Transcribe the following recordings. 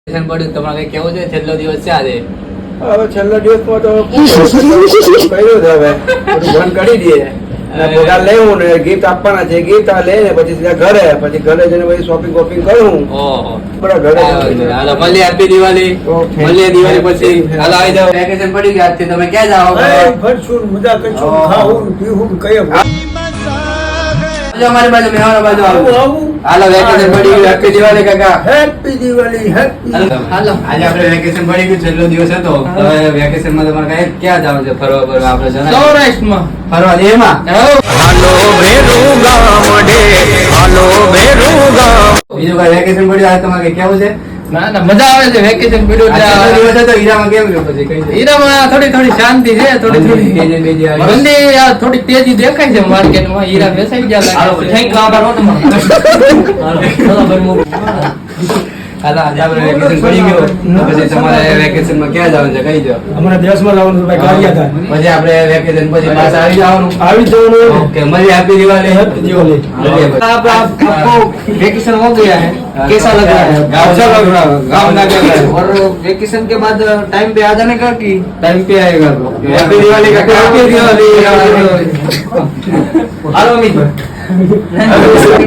પડ્યું તમારે કેવું છે? છેલ્લો દિવસ છે આજે. હવે છેલ્લા દિવસમાં તો કર્યું છે, હવે બધું બંધ કરી દઈએ અને પગાર લેવું ને ગિફ્ટ આપવાના છે. ગિફ્ટ લઈને પછી સીધા ઘરે જઈને પછી શોપિંગ વોપિંગ કરું. ઓહો બરાબર ઘરે હાલો મળીએ. હેપી દિવાળી. મળીએ દિવાળી પછી. હાલો આવી જાઓ. વેકેશન પડી ગયું આજથી તમે ક્યાં જાઓ? ફરશું મજા કરશું ખાવું પીવું કઈ અમારી બાજુ મેવાના બાજુ આવું. હાલો વેકેશન પડી ગયું. હેપી દિવાળી કાકા. Happy Diwali happy. હાલો આજે આપણે વેકેશન પડી ગયું. છેલ્લો દિવસ હતો. હવે વેકેશન માં તમારે કઈ ક્યાં જવાનું છે? ફરવા આપણે જણાવો. સૌરાષ્ટ્રમાં ફરવા દે એમાં. બીજું કઈ વેકેશન પડ્યું આજે તમારે કઈ કેવું છે? ના ના મજા આવે છે. વેકેશન પડ્યું આ છેલ્લો એટલે દિવસ હતો. હીરામાં કેમ ગયો પછી કઈ દે. હીરામાં થોડી શાંતિ છે. થોડી બીજી આવી. મંદી આ થોડી તેજી દેખાય છે માર્કેટમાં. હીરા વેચાઈ ગયા લાગે છે. થેન્ક યુ આભાર હો તમારો. હાલો આજે આપણે વેકેશન પડી ગયું. તો પછી તમારે વેકેશન માં ક્યાં જવાનું છે કહી દો. અમારા દેશમાં લાવવાનું ભાઈ કાઢ્યા હતા. પછી આપણે વેકેશન પછી પાછા આવી જવાનું. આવી જવાનું. ओके મળીએ. હેપી દિવાળી. હેપી દિવાળી. મળીએ પછી. आपको वेकेशन हो गया है, कैसा लग रहा है? गाँव अच्छा लग रहा है. गाँव ना क्या है? और वेकेशन के बाद टाइम पे आ जाने का कि टाइम पे आएगा तो हैप्पी दिवाली का हैप्पी दिवाली. हालो अमित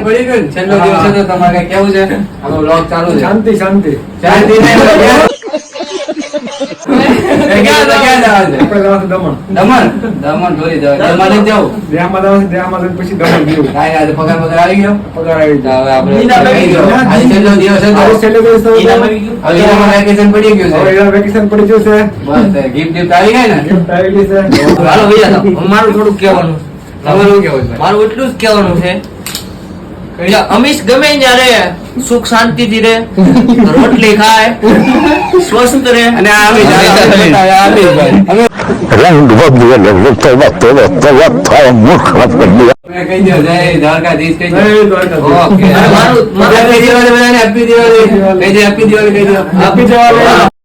પડી ગયું. છેલ્લો દિવસ હતો. તમારે કઈ કેવું છે? આપણો વ્લોગ ચાલુ છે. શાંતિ શાંતિ. શાંતિ નહીં. ક્યાં જવાનું છે? આપણે જવાનું દમણ. દમણ. દમણ ઢોરી જવાય. દમણ નથી જવું. દેહામાં જવાનું છે, દેહામાં જઈને પછી દમણ ગયું. કાંઈ આજે પગાર આવી ગયો. પગાર આવી તો ગયો. હવે આપણે ઈનામ આવી કહી દો. ગયો. આજે છેલ્લો દિવસ હતો. હવે છેલ્લે દિવસ તો ઈનામ આવી ગયું. હવે એનામાં વેકેશન પડી ગયું હવે છે. એના વેકેશન પડી ગયું છે. બસ ગિફ્ટ આવી ગઈ ને. ગિફ્ટ આવી ગઈ છે. હાલો ભૈયા મારું થોડુંક કહેવાનું. તમારું કેવું છે? મારું એટલું જ કહેવાનું છે કે અમીશ ગમે ત્યારે સુખ શાંતિથી રહે, રોટલી ખાય, સ્વસ્થ રહે અને આ આવી જાય. રંગ તમે કહી દો જય દ્વારકાધીશ કહી દો. જય દ્વારકાધીશ. ઓકે. મારું- હેપી દિવાળી બધાને. હેપી દિવાળી કહી દો. હેપી દિવાળી કહી દો. Happy Diwali.